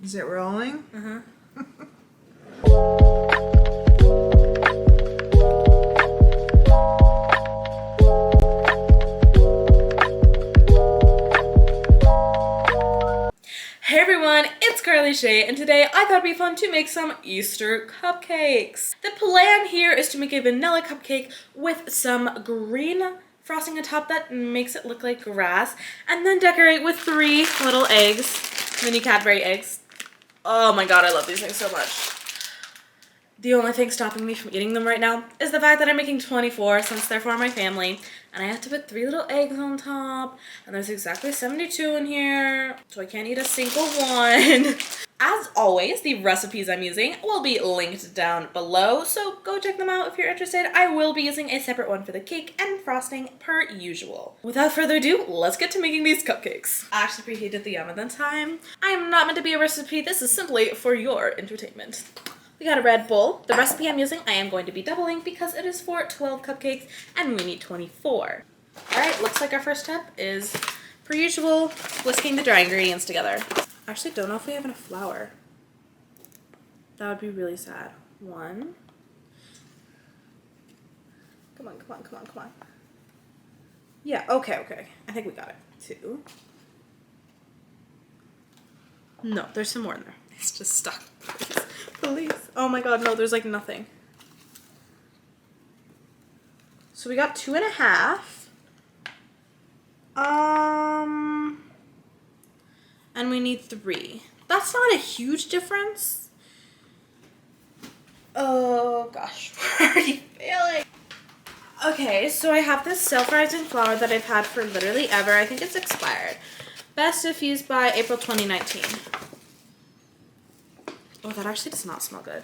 Is it rolling? Uh-huh. Hey everyone, it's Carly Shay, and today I thought it'd be fun to make some Easter cupcakes. The plan here is to make a vanilla cupcake with some green frosting on top that makes it look like grass, and then decorate with 3 little eggs, mini Cadbury eggs. Oh my god, I love these things so much. The only thing stopping me from eating them right now is the fact that I'm making 24 since they're for my family, and I have to put 3 little eggs on top, and there's exactly 72 in here, so I can't eat a single one. As always, the recipes I'm using will be linked down below, so go check them out if you're interested. I will be using a separate one for the cake and frosting per usual. Without further ado, let's get to making these cupcakes. I actually preheated the oven this time. I am not meant to be a recipe, this is simply for your entertainment. We got a red bowl. The recipe I'm using, I am going to be doubling because it is for 12 cupcakes and we need 24. All right, looks like our first step is, per usual, whisking the dry ingredients together. I actually don't know if we have enough flour. That would be really sad. 1. Come on, come on, come on, come on. Yeah, okay. I think we got it. 2. No, there's some more in there. It's just stuck. Please. Oh my god, no, there's like nothing. So we got 2.5. And we need 3. That's not a huge difference. Oh gosh, we're already failing. Okay, so I have this self-rising flour that I've had for literally ever. I think it's expired. Best if used by April 2019. Oh, that actually does not smell good.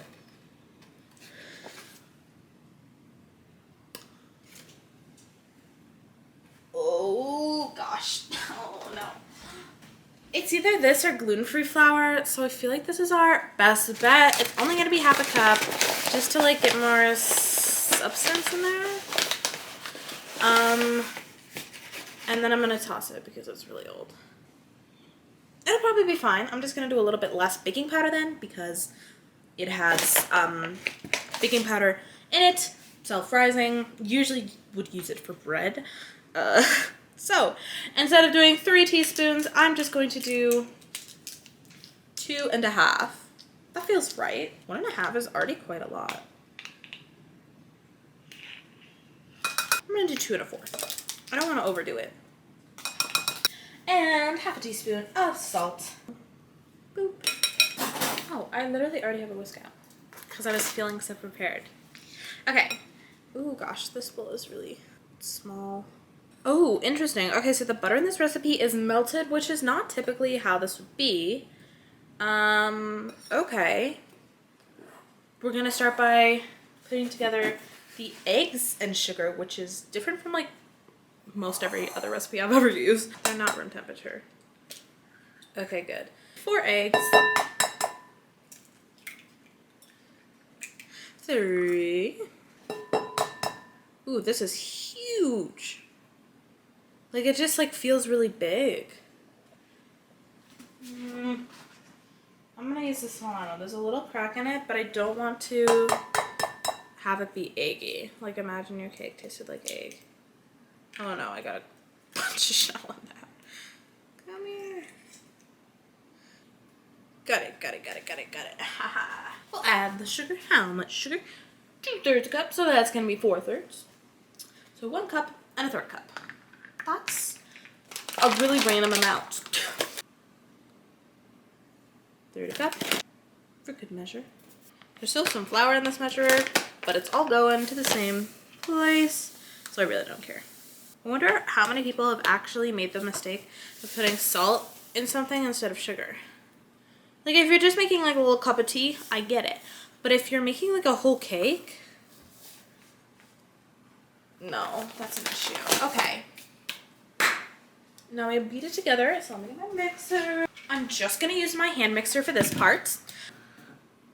Oh gosh, oh no. It's either this or gluten-free flour, so I feel like this is our best bet. It's only gonna be half a cup, just to like get more substance in there. And then I'm gonna toss it because it's really old. It'll probably be fine. I'm just gonna do a little bit less baking powder then because it has baking powder in it, self-rising. Usually would use it for bread. So instead of doing 3 teaspoons, I'm just going to do 2.5. That feels right. 1.5 is already quite a lot. I'm gonna do 2.25. I don't want to overdo it. And half a teaspoon of salt. Boop. Oh, I literally already have a whisk out because I was feeling so prepared. Okay. Ooh, gosh, this bowl is really small. Oh, interesting. Okay, so the butter in this recipe is melted, which is not typically how this would be. Okay. We're gonna start by putting together the eggs and sugar, which is different from like most every other recipe I've ever used. They're not room temperature. Okay, good. 4 eggs. 3. Ooh, this is huge. Like it just like feels really big. I'm gonna use this one. There's a little crack in it, but I don't want to have it be eggy. Like imagine your cake tasted like egg. Oh no, I got a bunch of shell on that. Come here. Got it. Haha. We'll add the sugar. How much sugar? 2/3 cup, so that's gonna be 4/3. So 1 cup and a 1/3 cup. That's a really random amount. 1/3 cup for good measure. There's still some flour in this measurer, but it's all going to the same place, so I really don't care. I wonder how many people have actually made the mistake of putting salt in something instead of sugar. Like if you're just making like a little cup of tea, I get it. But if you're making like a whole cake, no, that's an issue. Okay. Now I beat it together, so I'm gonna get my mixer. I'm just gonna use my hand mixer for this part.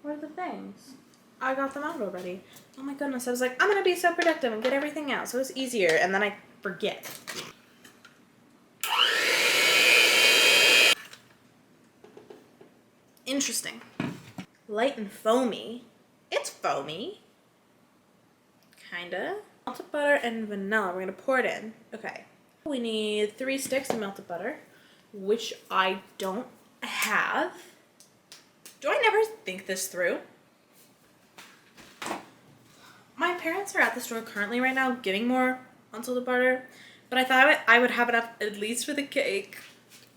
Where are the things? I got them out already. Oh my goodness, I was like, I'm gonna be so productive and get everything out so it's easier, and then I forget. Interesting. Light and foamy. It's foamy. Kinda. Melted butter and vanilla. We're gonna pour it in. Okay. We need 3 sticks of melted butter, which I don't have. Do I never think this through? My parents are at the store currently right now getting more unsalted butter, but I thought I would have enough at least for the cake.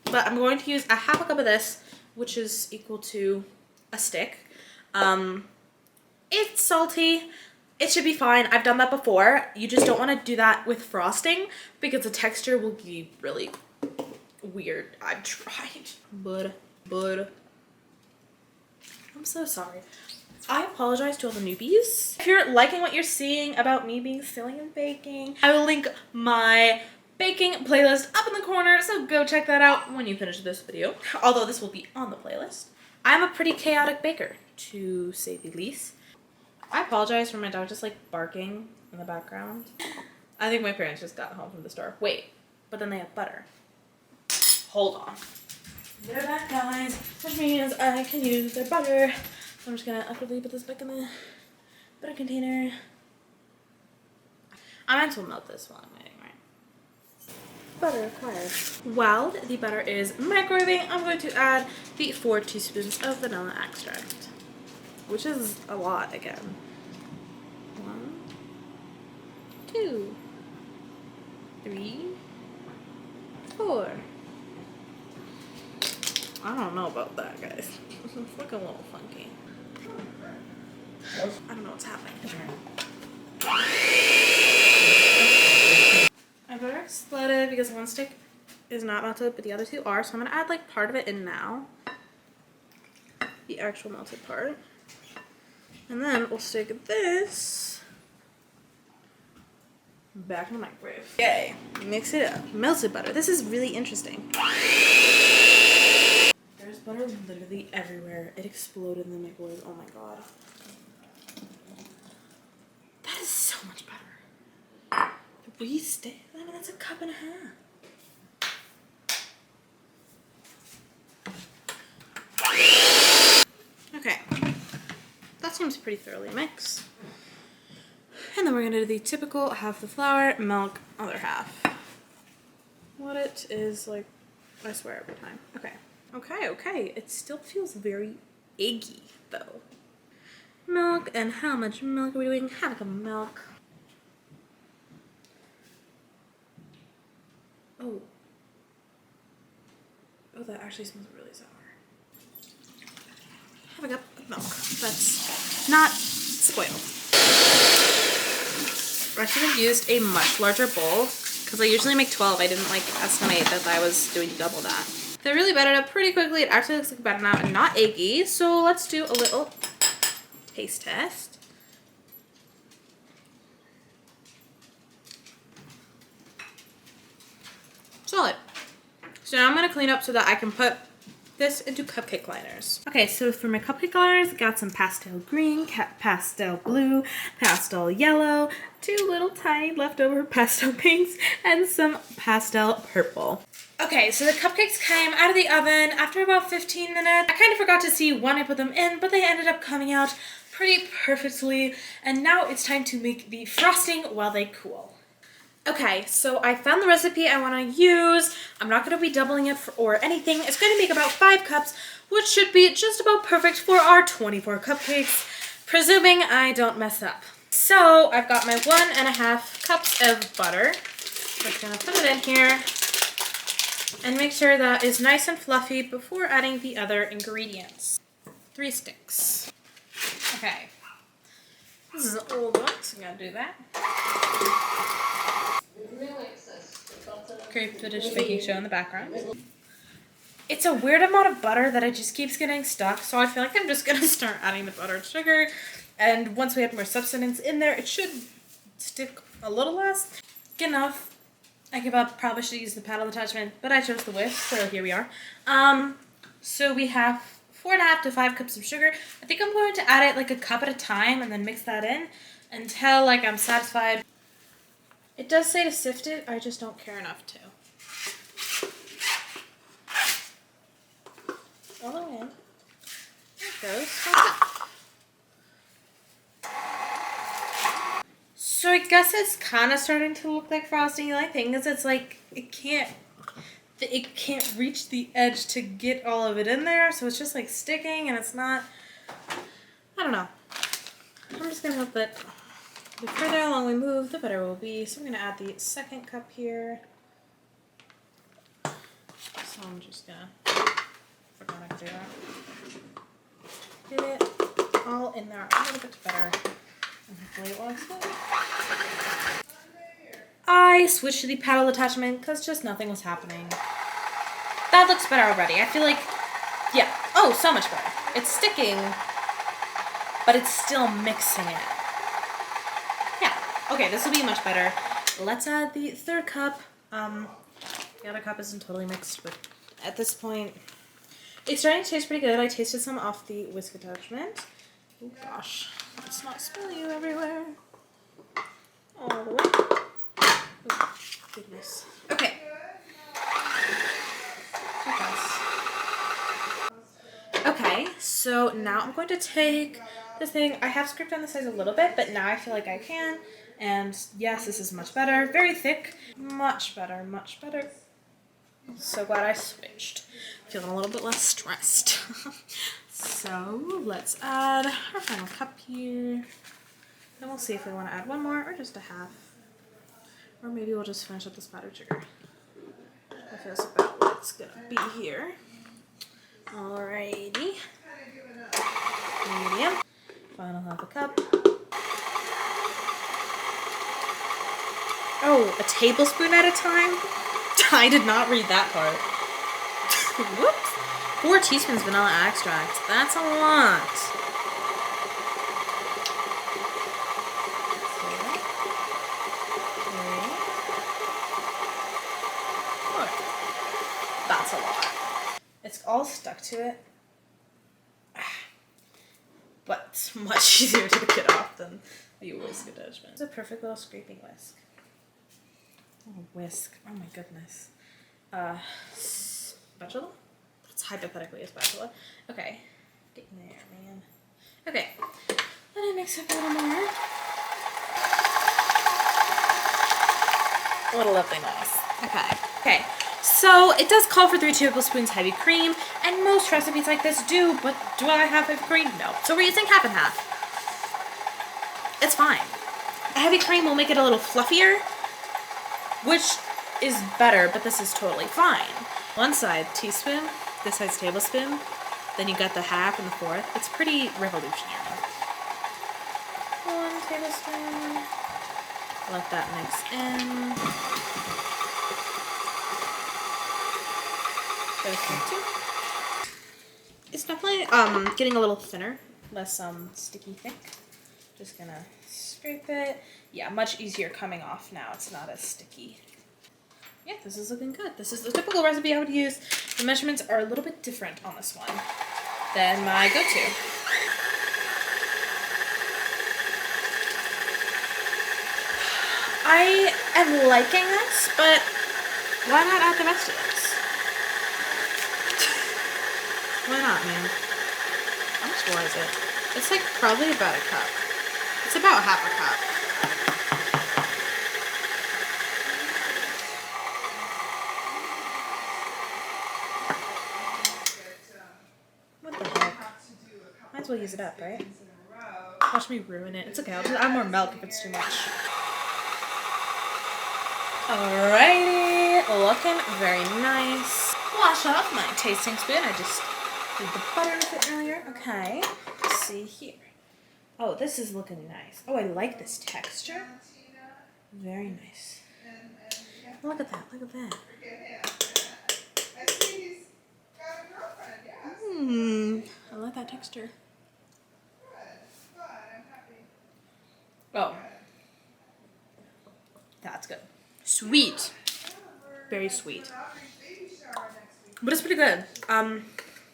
But I'm going to use a half a cup of this, which is equal to a stick. It's salty. It should be fine. I've done that before. You just don't want to do that with frosting because the texture will be really weird. I've tried. But I'm so sorry. I apologize to all the newbies. If you're liking what you're seeing about me being silly and baking, I will link my baking playlist up in the corner, so go check that out when you finish this video, although this will be on the playlist. I'm a pretty chaotic baker, to say the least. I apologize for my dog just like barking in the background. I think my parents just got home from the store. Wait, but then they have butter. Hold on. They're back, guys, which means I can use their butter. So I'm just gonna awkwardly put this back in the butter container. I might as well melt this while I'm waiting, right? Butter acquired. While the butter is microwaving, I'm going to add the 4 teaspoons of vanilla extract, which is a lot again. 1, 2, 3, 4. I don't know about that, guys. It's looking a little funky. I don't know what's happening. I better exploded because one stick is not melted, but the other 2 are. So I'm gonna add like part of it in now. The actual melted part. And then we'll stick this back in the microwave. Yay. Mix it up. Melted butter. This is really interesting. There's butter literally everywhere. It exploded in the microwave. Oh my god. That is so much butter. 3 sticks? I mean, that's a cup and a half. Okay. That seems pretty thoroughly mixed. And then we're going to do the typical half the flour, milk, other half. What it is like, I swear every time. Okay. Okay. It still feels very eggy, though. Milk, and how much milk are we doing? Half a cup of milk. Oh, that actually smells really sour. Half a cup of milk. That's not spoiled. I should have used a much larger bowl because I usually make 12. I didn't like estimate that I was doing double that. They really battered up pretty quickly. It actually looks like better now and not eggy. So let's do a little taste test. Solid. So now I'm going to clean up so that I can put this into cupcake liners. Okay, so for my cupcake liners, got some pastel green, pastel blue, pastel yellow, 2 little tiny leftover pastel pinks, and some pastel purple. Okay, so the cupcakes came out of the oven after about 15 minutes. I kind of forgot to see when I put them in, but they ended up coming out pretty perfectly. And now it's time to make the frosting while they cool. Okay, so I found the recipe I want to use. I'm not going to be doubling it or anything. It's going to make about 5 cups, which should be just about perfect for our 24 cupcakes, presuming I don't mess up. So I've got my 1.5 cups of butter. Just going to put it in here and make sure that is nice and fluffy before adding the other ingredients. 3 sticks. Okay. This is an old one, so I'm going to do that. Great British baking show in the background. It's a weird amount of butter that it just keeps getting stuck, so I feel like I'm just going to start adding the butter and sugar, and once we have more substance in there, it should stick a little less. Good enough. I give up, probably should use the paddle attachment, but I chose the whisk, so here we are. So we have 4.5 to 5 cups of sugar. I think I'm going to add it like a cup at a time and then mix that in until like I'm satisfied. It does say to sift it, I just don't care enough to. All the way in. goes my cup. So I guess it's kind of starting to look like frosting. The only thing is it's like it can't reach the edge to get all of it in there, so it's just like sticking, and it's not, I don't know. I'm just gonna hope that the further along we move, the better it will be. So I'm gonna add the second cup here. So I'm just gonna, forgot I could do that. Get it all in there a little bit better. And hopefully it works good. I switched to the paddle attachment because just nothing was happening. That looks better already. I feel like, yeah. Oh, so much better. It's sticking, but it's still mixing it. Yeah. Okay, this will be much better. Let's add the third cup. The other cup isn't totally mixed, but at this point, it's starting to taste pretty good. I tasted some off the whisk attachment. Oh gosh, let's not spill you everywhere. All the way. Oh, goodness. Okay. Okay, so now I'm going to take this thing. I have scraped down the size a little bit, but now I feel like I can. And yes, this is much better. Very thick. Much better, much better. So glad I switched. Feeling a little bit less stressed. So let's add our final cup here. Then we'll see if we want to add one more or just a half. Or maybe we'll just finish up this powdered sugar. That feels about what it's gonna be here. Alrighty. Medium. Final half a cup. Oh, a tablespoon at a time? I did not read that part. Whoops. 4 teaspoons vanilla extract. That's a lot. That's a lot. It's all stuck to it. But it's much easier to get off than the whisk attachment. It's a perfect little scraping whisk. Oh, whisk. Oh my goodness. Spatula? That's hypothetically a spatula. Okay. Get in there, man. Okay. Let me mix up a little more. What a lovely mess. Okay. Okay. So it does call for 3 tablespoons heavy cream, and most recipes like this do, but do I have heavy cream? No. So we're using half and half. It's fine. A heavy cream will make it a little fluffier, which is better, but this is totally fine. One side teaspoon, this side's tablespoon, then you got the half and the fourth. It's pretty revolutionary. 1 tablespoon. Let that mix in. It's definitely getting a little thinner, less sticky thick. Just gonna scrape it. Yeah, much easier coming off now. It's not as sticky. Yeah, this is looking good. This is the typical recipe I would use. The measurements are a little bit different on this one than my go-to. I am liking this, but why not add the rest of this? Why not, man? How much more is it? It's like probably about a cup. It's about half a cup. What the heck? Might as well use it up, right? Watch me ruin it. It's okay, I'll just add more milk if it's too much. Alrighty, looking very nice. Wash off my tasting spoon. I just did the butter with it earlier. Okay, let's see here. Oh, this is looking nice. Oh, I like this texture. Very nice. Look at that, look at that. I like that texture. Oh. That's good. Sweet. Very sweet. But it's pretty good.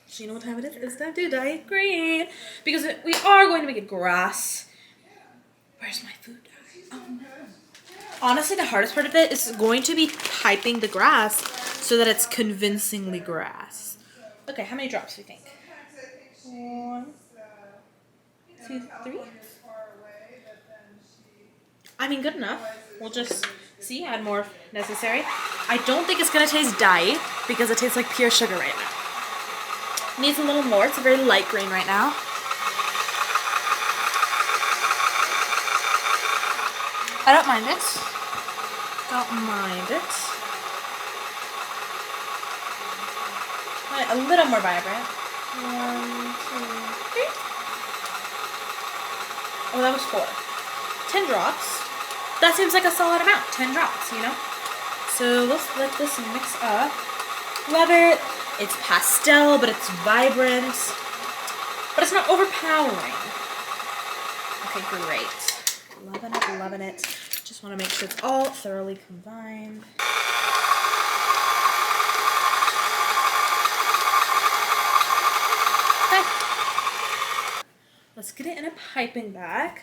So you know what time it is? It's time to dye it green. Because we are going to make it grass. Where's my food dye? Oh no. Honestly, the hardest part of it is going to be piping the grass so that it's convincingly grass. Okay, how many drops do you think? 1, 2, 3. I mean, good enough. We'll just see, add more if necessary. I don't think it's gonna taste dye because it tastes like pure sugar right now. Needs a little more. It's a very light green right now. I don't mind it. Don't mind it. A little more vibrant. 1, 2, 3. Oh, that was 4. 10 drops. That seems like a solid amount. 10 drops, you know? So let's let this mix up. Love it. It's pastel, but it's vibrant. But it's not overpowering. Okay, great. Loving it, loving it. Just want to make sure it's all thoroughly combined. Let's get it in a piping bag.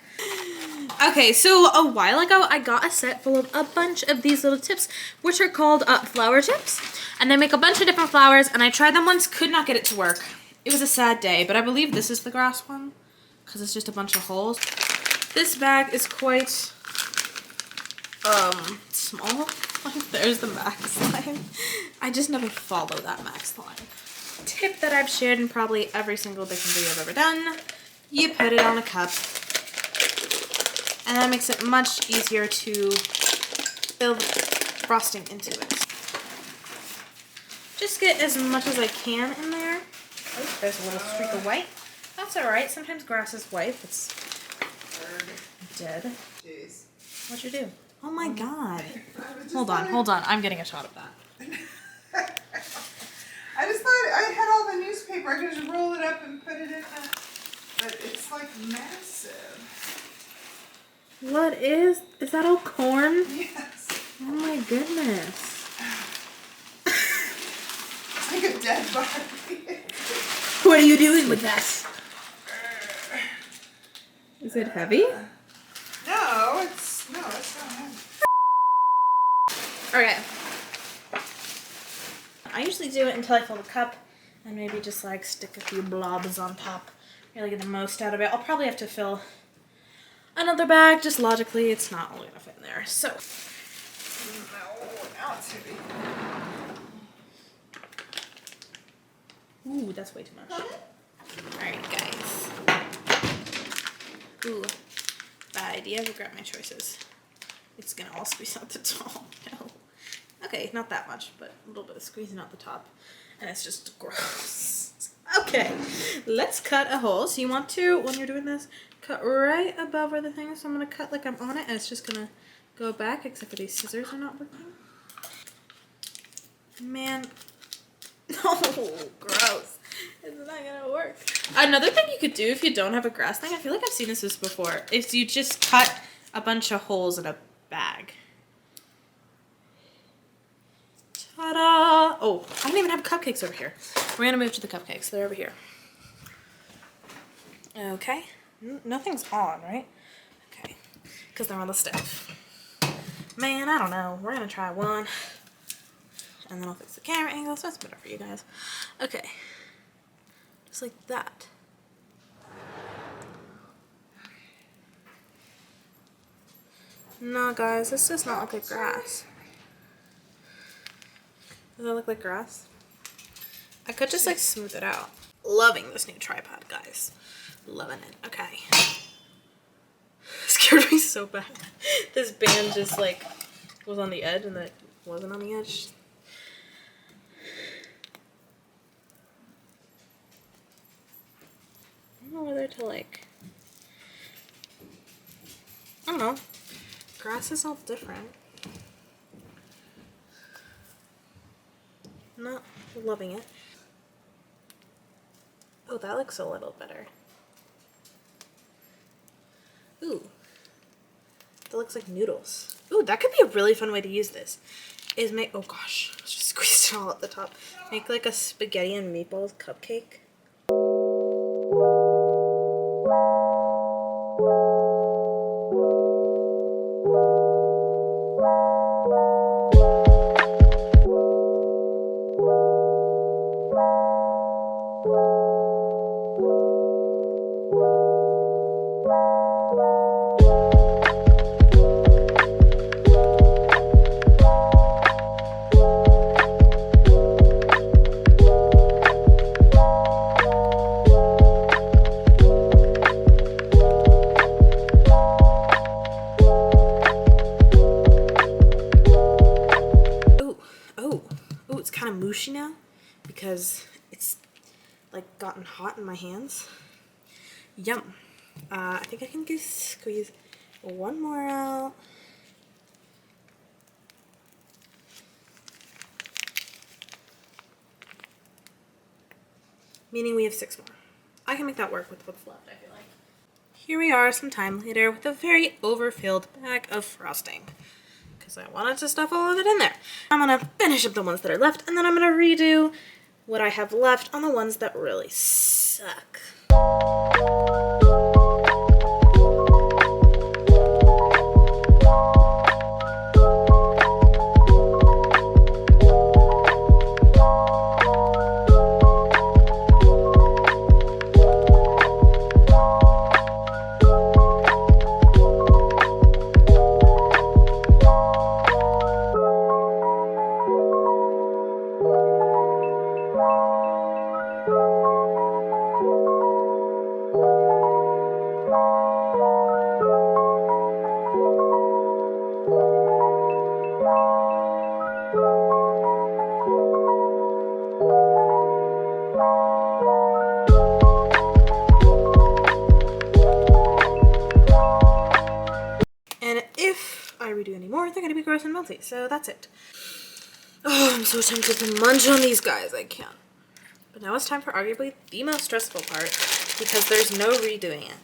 Okay, so a while ago, I got a set full of a bunch of these little tips, which are called flower tips. And they make a bunch of different flowers, and I tried them once, could not get it to work. It was a sad day, but I believe this is the grass one, because it's just a bunch of holes. This bag is quite, small. There's the max line. I just never follow that max line. Tip that I've shared in probably every single baking video I've ever done. You put it on a cup, and that makes it much easier to fill frosting into it. Just get as much as I can in there. Oh, there's a little streak of white. That's alright. Sometimes grass is white. It's dead. Jeez. What'd you do? Oh my god. Hold on. I'm getting a shot of that. I just thought I had all the newspaper. I could just roll it up and put it in the... But it's like massive. What is that all corn? Yes. Oh my goodness. It's like a dead body. What are you doing with that? Is it heavy? No, it's not heavy. Okay. I usually do it until I fill the cup and maybe just like stick a few blobs on top. Really get the most out of it. I'll probably have to fill another bag. Just logically, it's not only gonna fit in there. So. No, now it's heavy. Ooh, that's way too much. Alright, guys. Ooh, bad idea. Regret my choices. It's gonna all squeeze out the top. No. Okay, not that much, but a little bit of squeezing out the top. And it's just gross. Okay, let's cut a hole. So you want to, when you're doing this, cut right above where the thing is. So I'm going to cut like I'm on it, and it's just going to go back, except for these scissors are not working. Man. Oh, gross. It's not going to work. Another thing you could do if you don't have a grass thing, I feel like I've seen this before, is you just cut a bunch of holes in a bag. Ta-da! Oh, I don't even have cupcakes over here. We're gonna move to the cupcakes. They're over here. Okay. Nothing's on, right? Okay. Because they're on the stove. Man, I don't know. We're gonna try one. And then I'll fix the camera angle, so it's better for you guys. Okay. Just like that. No, guys, this does not look like grass. Does that look like grass? I could just like smooth it out. Loving this new tripod, guys. Loving it. Okay. Scared me so bad. This band just like was on the edge and that wasn't on the edge. I don't know whether to like, I don't know. Grass is all different. Not loving it. Oh, that looks a little better. Ooh. That looks like noodles. Ooh, that could be a really fun way to use this. Is make, oh gosh, I just squeezed it all at the top. Make like a spaghetti and meatballs cupcake. like gotten hot in my hands. Yum. I think I can just squeeze one more out. Meaning we have 6 more. I can make that work with what's left, I feel like. Here we are some time later with a very overfilled bag of frosting, because I wanted to stuff all of it in there. I'm gonna finish up the ones that are left, and then I'm gonna redo what I have left on the ones that really suck. Do any more, they're gonna be gross and melty, so that's it. Oh, I'm so tempted to munch on these guys, I can't. But now it's time for arguably the most stressful part, because there's no redoing it.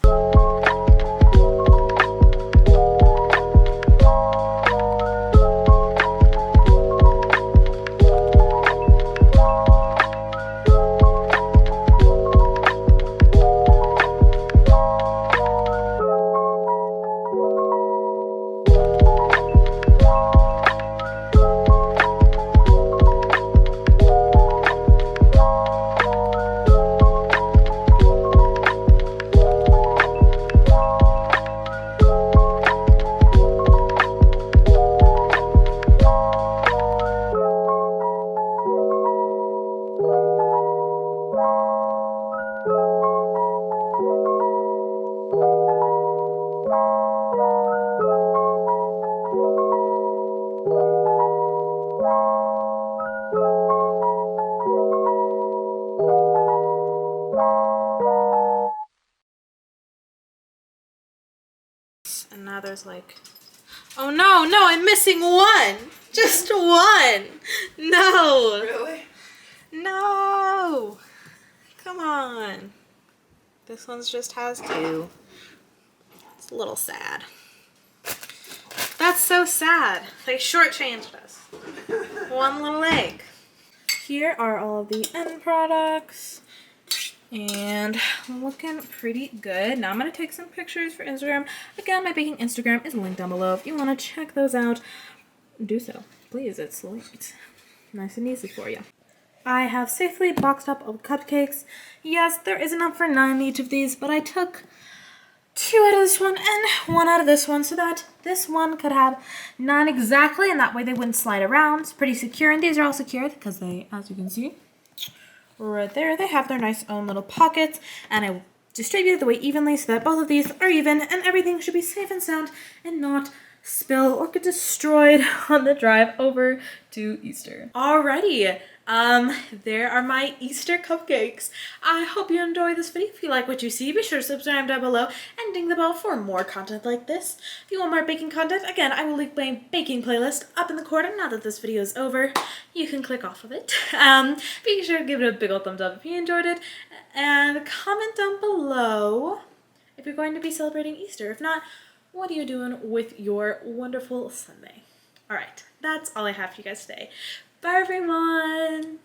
And now there's like, oh no, I'm missing one. Just one. No. Really? No. Come on. This one's just has 2. It's a little sad. That's so sad. They shortchanged us. One little egg. Here are all of the end products. And looking pretty good. Now I'm going to take some pictures for Instagram. Again, my baking Instagram is linked down below. If you want to check those out, do so. Please, it's linked. Nice and easy for you. I have safely boxed up all the cupcakes. Yes, there is enough for 9 in each of these, but I took 2 out of this one and 1 out of this one so that this one could have 9 exactly, and that way they wouldn't slide around. It's pretty secure, and these are all secured because they, as you can see, right there, they have their nice own little pockets, and I distributed the weight evenly so that both of these are even, and everything should be safe and sound and not spill or get destroyed on the drive over to Easter. Alrighty, there are my Easter cupcakes. I hope you enjoy this video. If you like what you see, be sure to subscribe down below and ding the bell for more content like this. If you want more baking content, again, I will link my baking playlist up in the corner. Now that this video is over, you can click off of it. Be sure to give it a big old thumbs up if you enjoyed it, and comment down below if you're going to be celebrating Easter. If not, what are you doing with your wonderful Sunday? Alright, that's all I have for you guys today. Bye everyone!